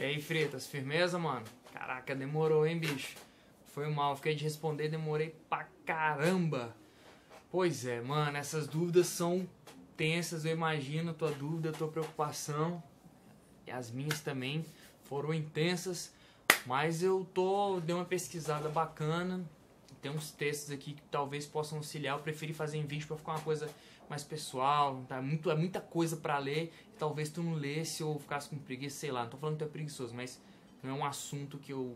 aí, Freitas, firmeza, mano? Caraca, demorou, hein, bicho? Foi mal, fiquei de responder, demorei pra caramba. Pois é, mano, essas dúvidas são tensas, eu imagino, tua dúvida, tua preocupação. E as minhas também foram intensas, mas dei uma pesquisada bacana. Tem uns textos aqui que talvez possam auxiliar. Eu preferi fazer em vídeo pra ficar uma coisa mais pessoal, tá? É muita coisa pra ler. E talvez tu não lesse ou ficasse com preguiça, sei lá. Não tô falando que tu é preguiçoso, mas não é um assunto que eu,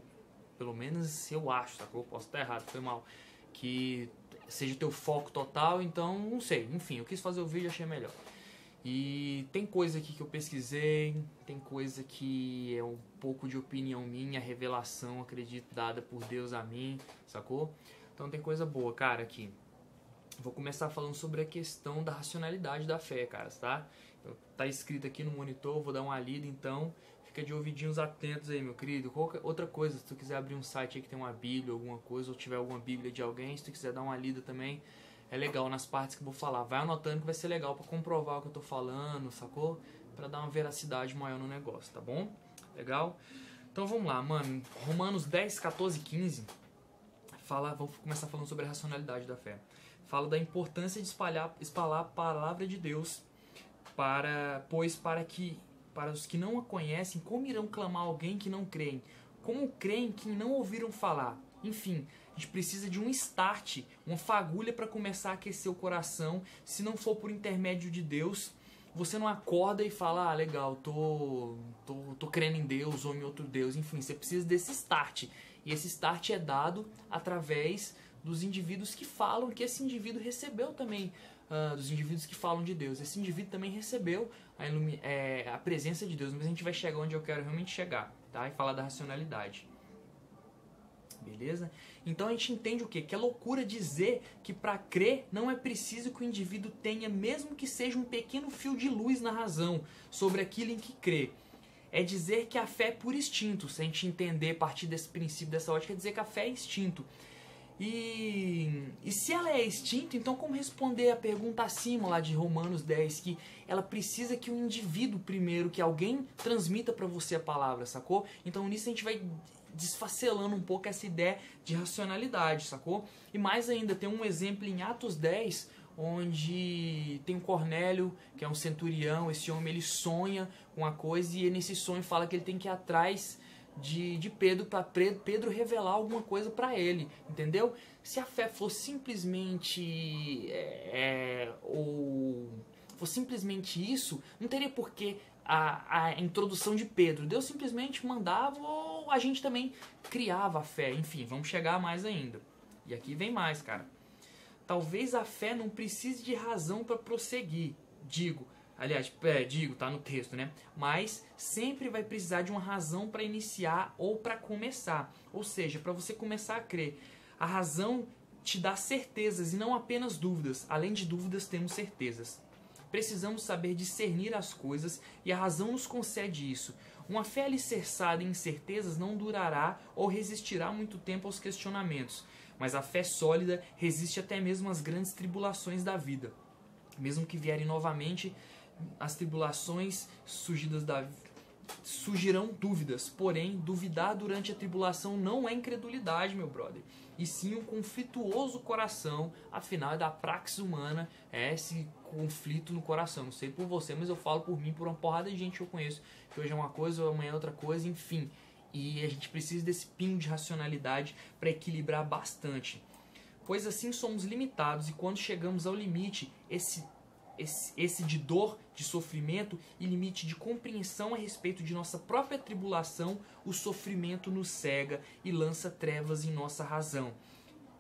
pelo menos eu acho, sacou? Posso estar errado, foi mal. Que seja teu foco total, então não sei. Enfim, eu quis fazer o vídeo e achei melhor. E tem coisa aqui que eu pesquisei, tem coisa que é um pouco de opinião minha, revelação, acredito, dada por Deus a mim, sacou? Então tem coisa boa, cara, aqui. Vou começar falando sobre a questão da racionalidade da fé, cara, tá? Tá escrito aqui no monitor, vou dar uma lida, então fica de ouvidinhos atentos aí, meu querido. Qualquer outra coisa, se tu quiser abrir um site aí que tem uma bíblia, alguma coisa, ou tiver alguma bíblia de alguém, se tu quiser dar uma lida também, é legal nas partes que eu vou falar. Vai anotando que vai ser legal pra comprovar o que eu tô falando, sacou? Pra dar uma veracidade maior no negócio, tá bom? Legal? Então vamos lá, mano. Romanos 10, 14 e 15 vou começar falando sobre a racionalidade da fé. Fala da importância de espalhar a palavra de Deus, para os que não a conhecem, como irão clamar alguém que não creem? Como creem que não ouviram falar? Enfim, a gente precisa de um start, uma fagulha para começar a aquecer o coração. Se não for por intermédio de Deus, você não acorda e fala, legal, tô crendo em Deus ou em outro Deus. Enfim, você precisa desse start. E esse start é dado através dos indivíduos que falam que esse indivíduo recebeu também, dos indivíduos que falam de Deus. Esse indivíduo também recebeu a presença de Deus. Mas a gente vai chegar onde eu quero realmente chegar, tá? E falar da racionalidade. Beleza? Então a gente entende o quê? Que é loucura dizer que para crer não é preciso que o indivíduo tenha, mesmo que seja um pequeno fio de luz na razão sobre aquilo em que crê. É dizer que a fé é por instinto. Se a gente entender a partir desse princípio, dessa ótica, é dizer que a fé é instinto. E se ela é instinto, então como responder a pergunta acima lá de Romanos 10, que ela precisa que o indivíduo primeiro, que alguém transmita para você a palavra, sacou? Então nisso a gente vai desfacelando um pouco essa ideia de racionalidade, sacou? E mais ainda, tem um exemplo em Atos 10, onde tem um Cornélio, que é um centurião. Esse homem, ele sonha com uma coisa e nesse sonho fala que ele tem que ir atrás de Pedro, para Pedro revelar alguma coisa para ele, entendeu? Se a fé for simplesmente isso, não teria porquê a introdução de Pedro. Deus simplesmente mandava ou a gente também criava a fé. Enfim, vamos chegar mais ainda. E aqui vem mais, cara. Talvez a fé não precise de razão para prosseguir. Digo, tá no texto, né? Mas sempre vai precisar de uma razão para iniciar ou para começar. Ou seja, para você começar a crer. A razão te dá certezas e não apenas dúvidas. Além de dúvidas, temos certezas. Precisamos saber discernir as coisas e a razão nos concede isso. Uma fé alicerçada em certezas não durará ou resistirá muito tempo aos questionamentos. Mas a fé sólida resiste até mesmo às grandes tribulações da vida. Mesmo que vierem novamente as tribulações surgirão dúvidas. Porém, duvidar durante a tribulação não é incredulidade, meu brother. E sim um conflituoso coração. Afinal, é da praxis humana esse conflito no coração. Não sei por você, mas eu falo por mim, por uma porrada de gente que eu conheço, que hoje é uma coisa, amanhã é outra coisa, enfim. E a gente precisa desse pingo de racionalidade para equilibrar bastante. Pois assim somos limitados e quando chegamos ao limite, esse de dor, de sofrimento e limite de compreensão a respeito de nossa própria tribulação, o sofrimento nos cega e lança trevas em nossa razão,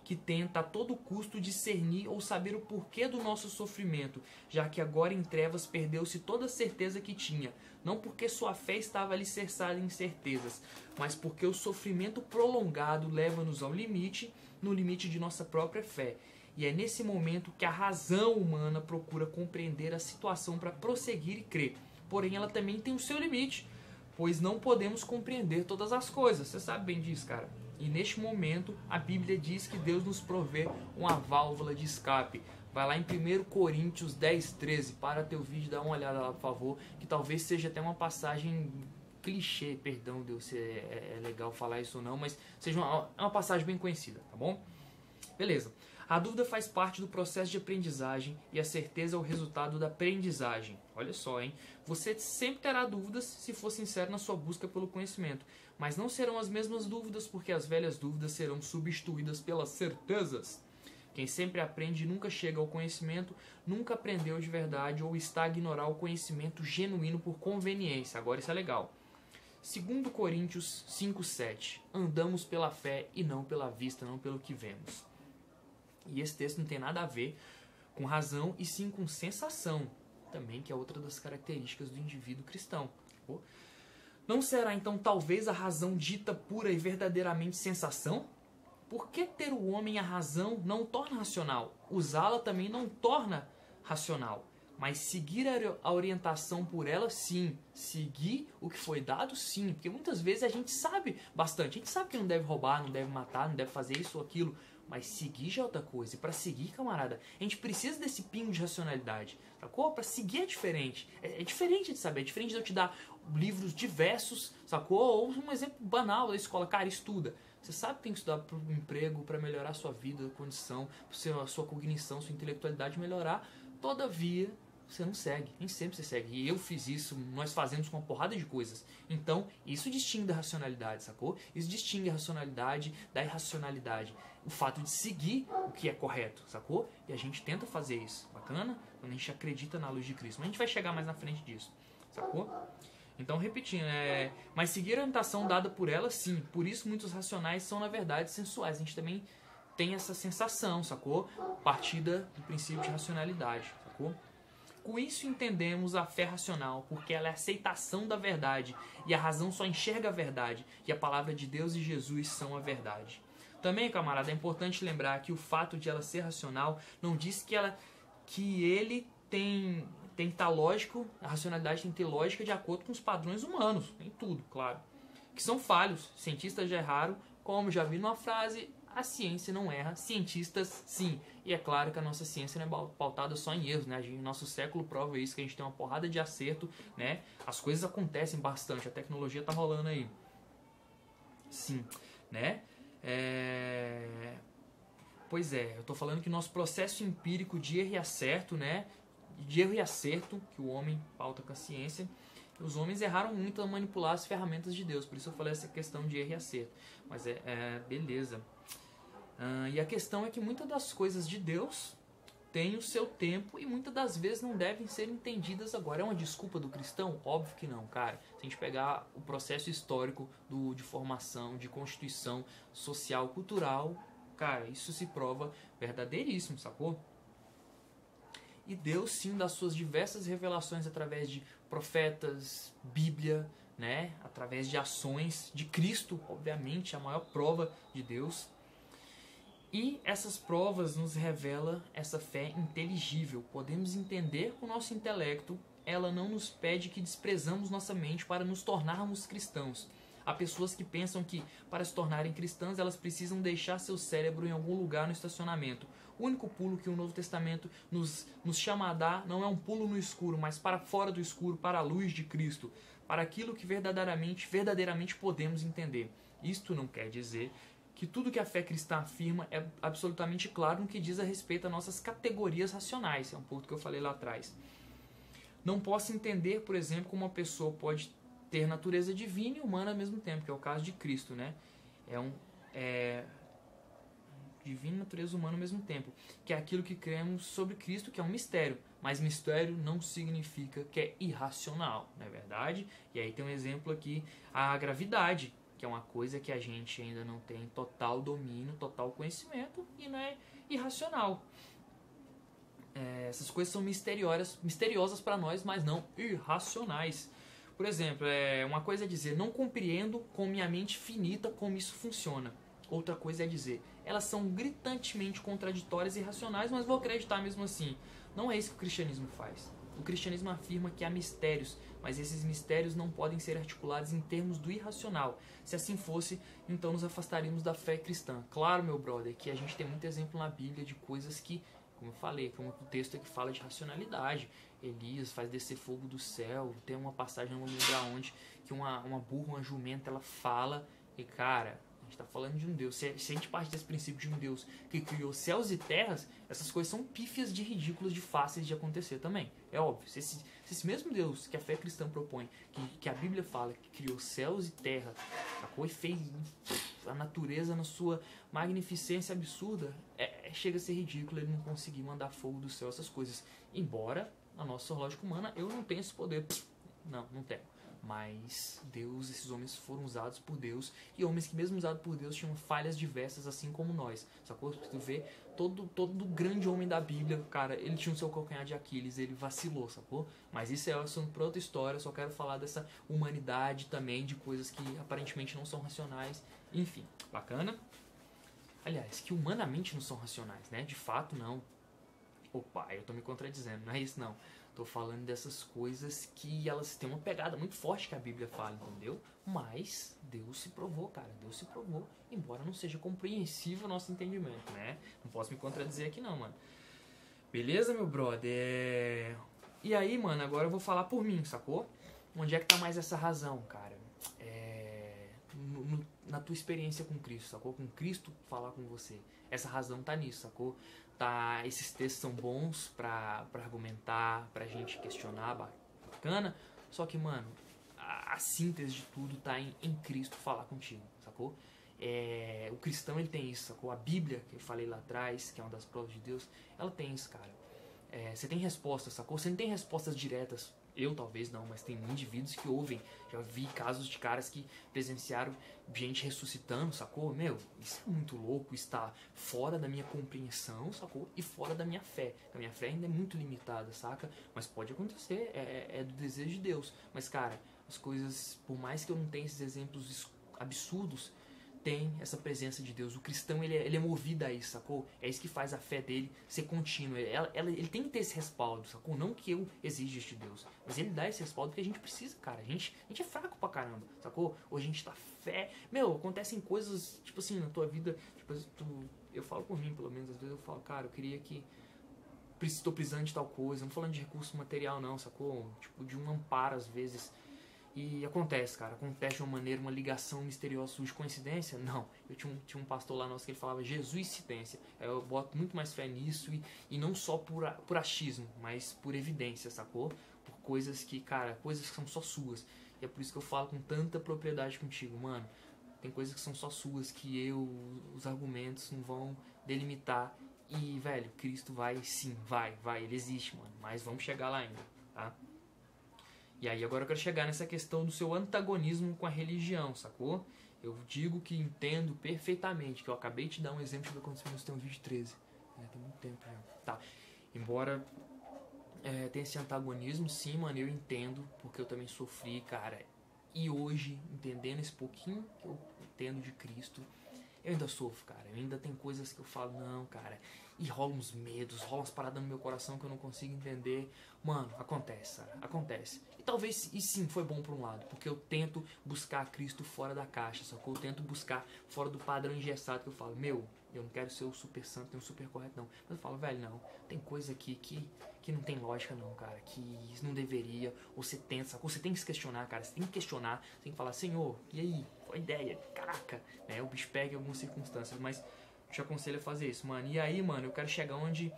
que tenta a todo custo discernir ou saber o porquê do nosso sofrimento, já que agora em trevas perdeu-se toda a certeza que tinha, não porque sua fé estava alicerçada em certezas, mas porque o sofrimento prolongado leva-nos ao limite, no limite de nossa própria fé. E é nesse momento que a razão humana procura compreender a situação para prosseguir e crer. Porém, ela também tem o seu limite, pois não podemos compreender todas as coisas. Você sabe bem disso, cara. E neste momento, a Bíblia diz que Deus nos provê uma válvula de escape. Vai lá em 1 Coríntios 10, 13. Para teu vídeo, dá uma olhada lá, por favor. Que talvez seja até uma passagem clichê, perdão Deus se é legal falar isso ou não, mas seja uma passagem bem conhecida, tá bom? Beleza. A dúvida faz parte do processo de aprendizagem e a certeza é o resultado da aprendizagem. Olha só, hein? Você sempre terá dúvidas se for sincero na sua busca pelo conhecimento, mas não serão as mesmas dúvidas porque as velhas dúvidas serão substituídas pelas certezas. Quem sempre aprende nunca chega ao conhecimento, nunca aprendeu de verdade ou está a ignorar o conhecimento genuíno por conveniência. Agora isso é legal. 2 Coríntios 5:7. Andamos pela fé e não pela vista, não pelo que vemos. E esse texto não tem nada a ver com razão e sim com sensação, também que é outra das características do indivíduo cristão. Não será então talvez a razão dita pura e verdadeiramente sensação? Por que ter o homem a razão não o torna racional? Usá-la também não o torna racional. Mas seguir a orientação por ela, sim. Seguir o que foi dado, sim. Porque muitas vezes a gente sabe bastante. A gente sabe que não deve roubar, não deve matar, não deve fazer isso ou aquilo. Mas seguir já é outra coisa. E para seguir, camarada, a gente precisa desse pingo de racionalidade. Sacou? Para seguir é diferente. É diferente de saber. É diferente de eu te dar livros diversos, sacou? Ou um exemplo banal da escola. Cara, estuda. Você sabe que tem que estudar para um emprego, para melhorar a sua vida, a condição, a sua cognição, sua intelectualidade melhorar. Todavia, você não segue. Nem sempre você segue. E eu fiz isso, nós fazemos com uma porrada de coisas. Então, isso distingue da racionalidade, sacou? Isso distingue a racionalidade da irracionalidade. O fato de seguir o que é correto, sacou? E a gente tenta fazer isso. Bacana? Quando a gente acredita na luz de Cristo. Mas a gente vai chegar mais na frente disso. Sacou? Então, repetindo, mas seguir a orientação dada por ela, sim. Por isso, muitos racionais são, na verdade, sensuais. A gente também tem essa sensação, sacou? Partida do princípio de racionalidade, sacou? Com isso entendemos a fé racional, porque ela é a aceitação da verdade, e a razão só enxerga a verdade, e a palavra de Deus e Jesus são a verdade. Também, camarada, é importante lembrar que o fato de ela ser racional não diz que ele tem que estar lógico, a racionalidade tem que ter lógica de acordo com os padrões humanos, em tudo, claro. Que são falhos, cientistas já erraram, como já vi numa frase, a ciência não erra, cientistas sim. E é claro que a nossa ciência não é pautada só em erros, né? Nosso século prova isso, que a gente tem uma porrada de acerto, né? As coisas acontecem bastante, a tecnologia tá rolando aí. Sim, né? Pois é, eu tô falando que o nosso processo empírico de erro e acerto, né? De erro e acerto, que o homem pauta com a ciência, os homens erraram muito a manipular as ferramentas de Deus, por isso eu falei essa questão de erro e acerto. Mas beleza. E a questão é que muitas das coisas de Deus têm o seu tempo e muitas das vezes não devem ser entendidas agora. É uma desculpa do cristão? Óbvio que não, cara. Se a gente pegar o processo histórico de formação, de constituição social, cultural, cara, isso se prova verdadeiríssimo, sacou? E Deus, sim, das suas diversas revelações através de profetas, Bíblia, né? Através de ações de Cristo, obviamente, a maior prova de Deus. E essas provas nos revelam essa fé inteligível. Podemos entender com o nosso intelecto, ela não nos pede que desprezamos nossa mente para nos tornarmos cristãos. Há pessoas que pensam que, para se tornarem cristãs, elas precisam deixar seu cérebro em algum lugar no estacionamento. O único pulo que o Novo Testamento nos chama a dar não é um pulo no escuro, mas para fora do escuro, para a luz de Cristo, para aquilo que verdadeiramente podemos entender. Isto não quer dizer que tudo que a fé cristã afirma é absolutamente claro no que diz a respeito a nossas categorias racionais. É um ponto que eu falei lá atrás. Não posso entender, por exemplo, como uma pessoa pode ter natureza divina e humana ao mesmo tempo, que é o caso de Cristo, né? Divina e natureza humana ao mesmo tempo, que é aquilo que cremos sobre Cristo, que é um mistério. Mas mistério não significa que é irracional, não é verdade? E aí tem um exemplo aqui, a gravidade, que é uma coisa que a gente ainda não tem total domínio, total conhecimento e não é irracional. Essas coisas são misteriosas para nós, mas não irracionais. Por exemplo, uma coisa é dizer, não compreendo com minha mente finita como isso funciona. Outra coisa é dizer, elas são gritantemente contraditórias e irracionais, mas vou acreditar mesmo assim. Não é isso que o cristianismo faz. O cristianismo afirma que há mistérios, mas esses mistérios não podem ser articulados em termos do irracional. Se assim fosse, então nos afastaríamos da fé cristã. Claro, meu brother, que a gente tem muito exemplo na Bíblia de coisas que, como eu falei, como o texto aqui fala de racionalidade. Elias faz descer fogo do céu. Tem uma passagem, não vou lembrar onde, que uma burra, uma jumenta, ela fala. E cara, a gente tá falando de um Deus. Se a gente parte desse princípio de um Deus que criou céus e terras, essas coisas são pífias de ridículas, de fáceis de acontecer também. É óbvio. Se esse mesmo Deus que a fé cristã propõe, que a Bíblia fala, que criou céus e terra, sacou? E fez a natureza na sua magnificência absurda, chega a ser ridículo ele não conseguir mandar fogo do céu, essas coisas. Embora, na nossa lógica humana, eu não tenho esse poder. Não tenho. Mas Deus, esses homens foram usados por Deus, e homens que mesmo usados por Deus tinham falhas diversas, assim como nós, sacou? Tu vê, todo grande homem da Bíblia, cara, ele tinha o seu calcanhar de Aquiles, ele vacilou, sacou? Mas isso é assunto pra outra história, só quero falar dessa humanidade também, de coisas que aparentemente não são racionais, enfim, bacana? Aliás, que humanamente não são racionais, né? De fato, não. Opa, eu tô me contradizendo, não é isso não. Tô falando dessas coisas que elas têm uma pegada muito forte que a Bíblia fala, entendeu? Mas Deus se provou, cara. Deus se provou, embora não seja compreensível o nosso entendimento, né? Não posso me contradizer aqui não, mano. Beleza, meu brother? E aí, mano, agora eu vou falar por mim, sacou? Onde é que tá mais essa razão, cara? Na tua experiência com Cristo, sacou? Com Cristo falar com você. Essa razão tá nisso, sacou? Tá, esses textos são bons pra argumentar, pra gente questionar, bacana. Só que, mano, a síntese de tudo tá em Cristo falar contigo, sacou? O cristão, ele tem isso, sacou? A Bíblia, que eu falei lá atrás, que é uma das provas de Deus, ela tem isso, cara. Você tem respostas, sacou? Você não tem respostas diretas. Eu talvez não, mas tem indivíduos que ouvem. Já vi casos de caras que presenciaram gente ressuscitando, sacou? Meu, isso é muito louco, está fora da minha compreensão, sacou? E fora da minha fé. A minha fé ainda é muito limitada, saca? Mas pode acontecer, é do desejo de Deus. Mas, cara, as coisas, por mais que eu não tenha esses exemplos absurdos, tem essa presença de Deus. O cristão, ele é movido a isso, sacou? É isso que faz a fé dele ser contínua. Ele tem que ter esse respaldo, sacou? Não que eu exija isso de Deus, mas ele dá esse respaldo porque a gente precisa, cara. A gente é fraco pra caramba, sacou? Ou a gente tá fé. Meu, acontecem coisas, tipo assim, na tua vida, tipo, eu falo por mim, pelo menos, às vezes eu falo, cara, eu queria que tô precisando de tal coisa, não falando de recurso material não, sacou? Tipo, de um amparo às vezes. E acontece, cara, acontece de uma maneira, uma ligação misteriosa, surge coincidência? Não. Eu tinha um pastor lá nosso que ele falava Jesuicitência. Eu boto muito mais fé nisso e não só por achismo, mas por evidência, sacou? Por coisas que, cara, coisas que são só suas. E é por isso que eu falo com tanta propriedade contigo, mano. Tem coisas que são só suas, que os argumentos não vão delimitar. E, velho, Cristo vai, sim, vai, ele existe, mano. Mas vamos chegar lá ainda, tá? E aí agora eu quero chegar nessa questão do seu antagonismo com a religião, sacou? Eu digo que entendo perfeitamente, que eu acabei de te dar um exemplo do que aconteceu no Sistema 2013. Tem muito tempo já. Tá. Embora tenha esse antagonismo, sim, mano, eu entendo, porque eu também sofri, cara. E hoje, entendendo esse pouquinho que eu entendo de Cristo, eu ainda sofro, cara. Eu ainda tem coisas que eu falo, não, cara. E rola uns medos, rola umas paradas no meu coração que eu não consigo entender. Mano, acontece, cara. Acontece. E talvez, e sim, foi bom por um lado. Porque eu tento buscar Cristo fora da caixa, sacou? Eu tento buscar fora do padrão engessado que eu falo, meu, eu não quero ser o super santo, nem o super correto, não. Mas eu falo, velho, não. Tem coisa aqui que não tem lógica, não, cara. Que isso não deveria. Ou você tenta, sacou? Você tem que se questionar, cara. Você tem que questionar. Você tem que falar, Senhor, e aí? Qual a ideia? Caraca. Né? O bicho pega em algumas circunstâncias, mas te aconselho a fazer isso, mano. E aí, mano, eu quero chegar onde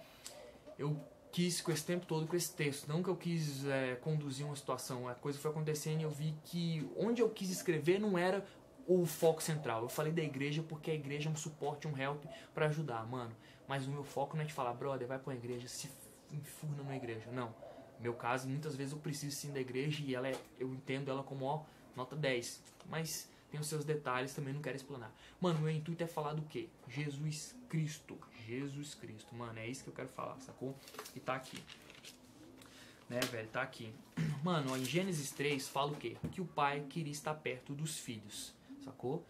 eu quis com esse tempo todo, com esse texto. Não que eu quis conduzir uma situação. A coisa foi acontecendo e eu vi que onde eu quis escrever não era o foco central. Eu falei da igreja porque a igreja é um suporte, um help pra ajudar, mano. Mas o meu foco não é de falar, brother, vai pra uma igreja, se enfurna numa igreja. Não. No meu caso, muitas vezes eu preciso sim da igreja e eu entendo ela como, ó, nota 10. Mas tem os seus detalhes, também não quero explanar. Mano, meu intuito é falar do quê? Jesus Cristo. Jesus Cristo, mano, é isso que eu quero falar, sacou? E tá aqui. Né, velho, tá aqui. Mano, ó, em Gênesis 3 fala o quê? Que o pai queria estar perto dos filhos, sacou?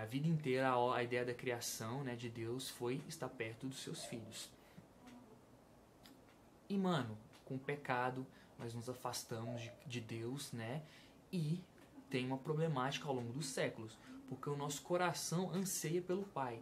A vida inteira a ideia da criação, né, de Deus foi estar perto dos seus filhos. E, mano, com o pecado, nós nos afastamos de Deus, né? E tem uma problemática ao longo dos séculos, porque o nosso coração anseia pelo Pai,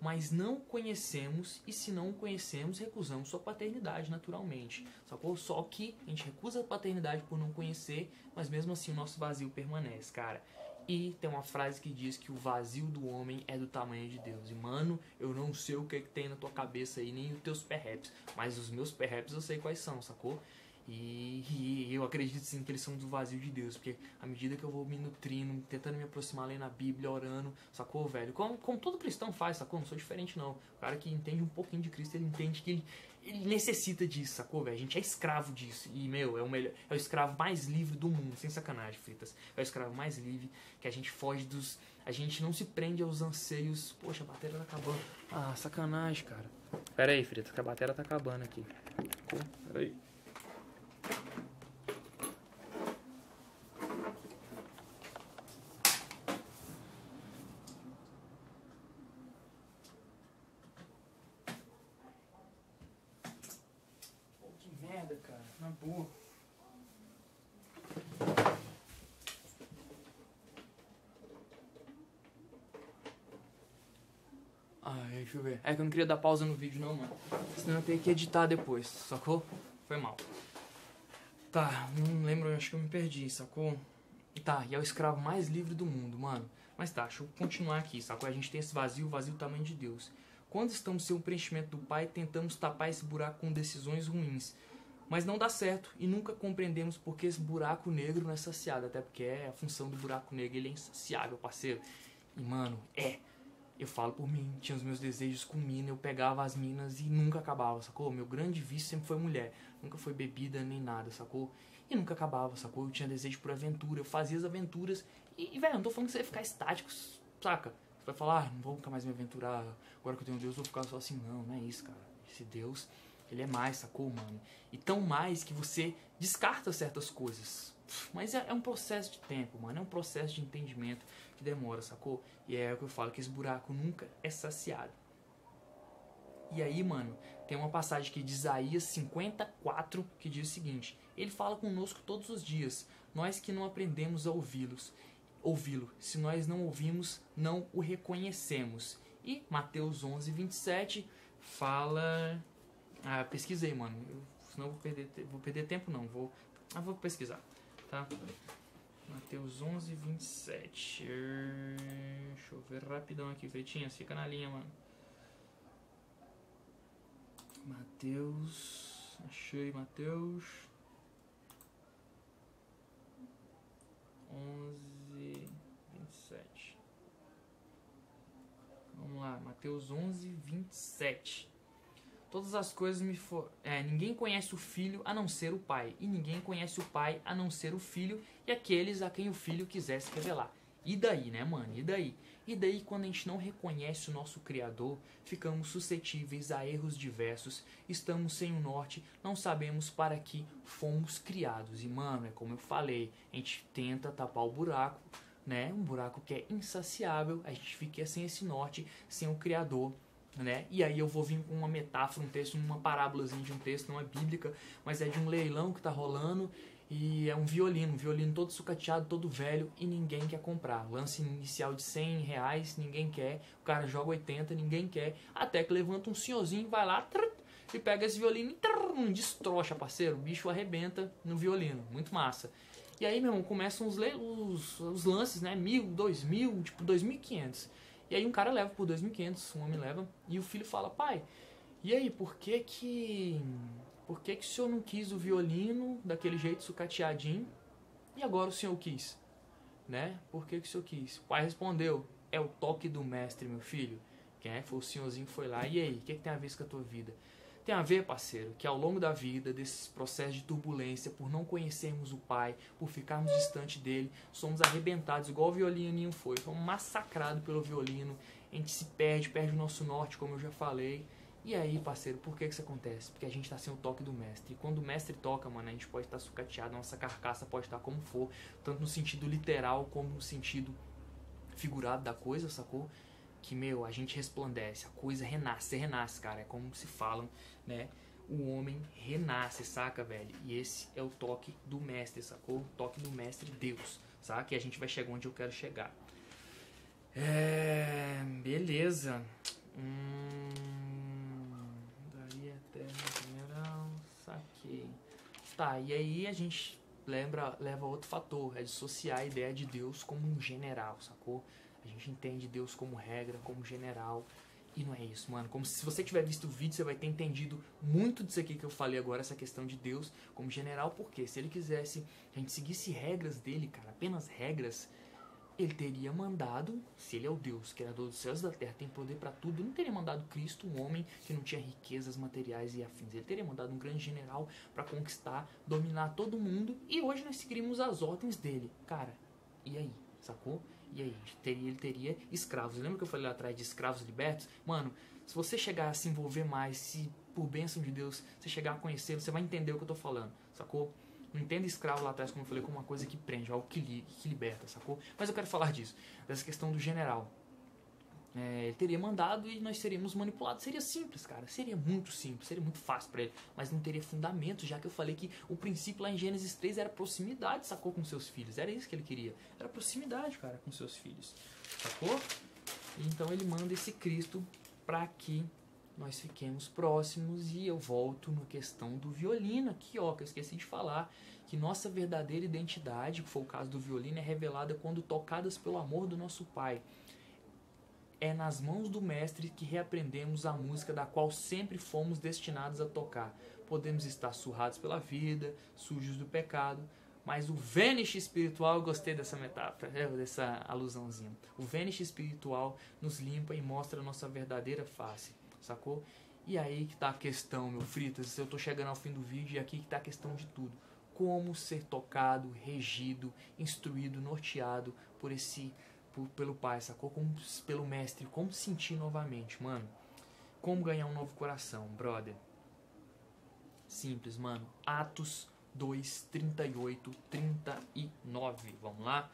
mas não conhecemos, e se não conhecemos, recusamos sua paternidade naturalmente, sacou? Só que a gente recusa a paternidade por não conhecer, mas mesmo assim o nosso vazio permanece, cara. E tem uma frase que diz que o vazio do homem é do tamanho de Deus. E, mano, eu não sei o que tem na tua cabeça aí, nem os teus perreps. Mas os meus perreps eu sei quais são, sacou? E eu acredito sim que eles são do vazio de Deus. Porque à medida que eu vou me nutrindo, tentando me aproximar, lendo a Bíblia, orando, sacou, velho? Como todo cristão faz, sacou? Não sou diferente, não. O cara que entende um pouquinho de Cristo, ele entende que ele necessita disso, sacou, velho? A gente é escravo disso. E, meu, é o escravo mais livre do mundo, sem sacanagem, Fritas. É o escravo mais livre, que a gente foge dos... A gente não se prende aos anseios... Poxa, a bateria tá acabando. Ah, sacanagem, cara. Pera aí, Fritas, que a bateria tá acabando aqui. Pera aí. Merda, cara, na boa. Deixa eu ver. É que eu não queria dar pausa no vídeo não, mano. Senão eu tenho que editar depois, sacou? Foi mal. Tá, não lembro, acho que eu me perdi, sacou? Tá, e é o escravo mais livre do mundo, mano. Mas tá, deixa eu continuar aqui, sacou? A gente tem esse vazio, o vazio do tamanho de Deus. Quando estamos sem o preenchimento do Pai, tentamos tapar esse buraco com decisões ruins. Mas não dá certo e nunca compreendemos porque esse buraco negro não é saciado. Até porque a função do buraco negro, ele é insaciável, parceiro. E, mano, eu falo por mim, tinha os meus desejos com mina, eu pegava as minas e nunca acabava, sacou? Meu grande vício sempre foi mulher, nunca foi bebida nem nada, sacou? E nunca acabava, sacou? Eu tinha desejo por aventura, eu fazia as aventuras e velho, não tô falando que você vai ficar estático, saca? Você vai falar, não vou nunca mais me aventurar, agora que eu tenho Deus, eu vou ficar só assim. Não é isso, cara. Esse Deus, ele é mais, sacou, mano? E tão mais que você descarta certas coisas. Mas é um processo de tempo, mano, é um processo de entendimento que demora, sacou? E é o que eu falo, que esse buraco nunca é saciado. E aí, mano, tem uma passagem aqui de Isaías 54 que diz o seguinte: ele fala conosco todos os dias, nós que não aprendemos a ouvi-lo. Se nós não ouvimos, não o reconhecemos. E Mateus 11, 27 fala... pesquisei, mano. Senão eu vou perder tempo, não. Vou pesquisar, tá? Mateus 11, 27. Deixa eu ver rapidão aqui, Fritinhas. Fica na linha, mano. Mateus. Achei, Mateus. 11, 27. Vamos lá, Mateus 11, 27. Todas as coisas ninguém conhece o Filho a não ser o Pai, e ninguém conhece o Pai a não ser o Filho e aqueles a quem o Filho quisesse revelar. E daí, né, mano? E daí? E daí, quando a gente não reconhece o nosso Criador, ficamos suscetíveis a erros diversos, estamos sem o norte, não sabemos para que fomos criados. E, mano, é como eu falei, a gente tenta tapar o buraco, né? Um buraco que é insaciável, a gente fica sem esse norte, sem o Criador, né? E aí eu vou vir com uma metáfora, um texto, uma parábolazinha de um texto, não é bíblica, mas é de um leilão que tá rolando e é um violino todo sucateado, todo velho e ninguém quer comprar. Lance inicial de R$100, ninguém quer, o cara joga 80, ninguém quer, até que levanta um senhorzinho, vai lá e pega esse violino e destrocha, parceiro, o bicho arrebenta no violino, muito massa. E aí, meu irmão, começam os lances, né, 1.000, 2.000, tipo 2.500. E aí um cara leva por 2.500, um homem leva, e o filho fala: pai, e aí, por que que o senhor não quis o violino daquele jeito sucateadinho e agora o senhor quis? Né? Por que que o senhor quis? O pai respondeu: é o toque do mestre, meu filho. Quem é? Foi o senhorzinho que foi lá. E aí, o que tem a ver com a tua vida? Tem a ver, parceiro, que ao longo da vida, desses processos de turbulência, por não conhecermos o Pai, por ficarmos distante dele, somos arrebentados, igual o violininho foi. Somos massacrados pelo violino, a gente se perde o nosso norte, como eu já falei. E aí, parceiro, por que isso acontece? Porque a gente tá sem o toque do mestre. E quando o mestre toca, mano, a gente pode estar sucateado, a nossa carcaça pode estar como for, tanto no sentido literal como no sentido figurado da coisa, sacou? Que, meu, a gente resplandece, a coisa renasce, você renasce, cara, é como se falam, né? O homem renasce, saca, velho? E esse é o toque do mestre, sacou? O toque do mestre Deus, saca? E a gente vai chegar onde eu quero chegar. Beleza. Daria eterno general, saquei. Tá, e aí a gente leva outro fator, é dissociar a ideia de Deus como um general, sacou? A gente entende Deus como regra, como general, e não é isso, mano. Como se você tiver visto o vídeo, você vai ter entendido muito disso aqui que eu falei agora, essa questão de Deus como general, porque se ele quisesse, a gente seguisse regras dele, cara, apenas regras, ele teria mandado, se ele é o Deus, criador dos céus e da terra, tem poder para tudo, ele não teria mandado Cristo, um homem que não tinha riquezas materiais e afins. Ele teria mandado um grande general para conquistar, dominar todo mundo, e hoje nós seguiríamos as ordens dele. Cara, e aí? Sacou? E aí? Ele teria escravos. Lembra que eu falei lá atrás de escravos libertos? Mano, se você chegar a se envolver mais, se por bênção de Deus, você chegar a conhecê-lo, você vai entender o que eu tô falando, sacou? Não entenda escravo lá atrás, como eu falei, como uma coisa que prende, algo que liberta, sacou? Mas eu quero falar disso, dessa questão do general. Ele teria mandado e nós seríamos manipulados. Seria simples, cara. Seria muito simples, seria muito fácil pra ele. Mas não teria fundamento, já que eu falei que o princípio lá em Gênesis 3 era proximidade, sacou? Com seus filhos. Era isso que ele queria. Era proximidade, cara, com seus filhos. Sacou? Então ele manda esse Cristo pra que nós fiquemos próximos. E eu volto na questão do violino aqui, ó, que eu esqueci de falar, que nossa verdadeira identidade, que foi o caso do violino, é revelada quando tocadas pelo amor do nosso Pai. É nas mãos do mestre que reaprendemos a música da qual sempre fomos destinados a tocar. Podemos estar surrados pela vida, sujos do pecado, mas o vanish espiritual, eu gostei dessa metáfora, dessa alusãozinha. O vanish espiritual nos limpa e mostra a nossa verdadeira face, sacou? E aí que tá a questão, meu fritas, eu tô chegando ao fim do vídeo e aqui que tá a questão de tudo. Como ser tocado, regido, instruído, norteado pelo Pai, sacou? Pelo Mestre, como sentir novamente, mano. Como ganhar um novo coração, brother? Simples, mano. Atos 2, 38, 39. Vamos lá?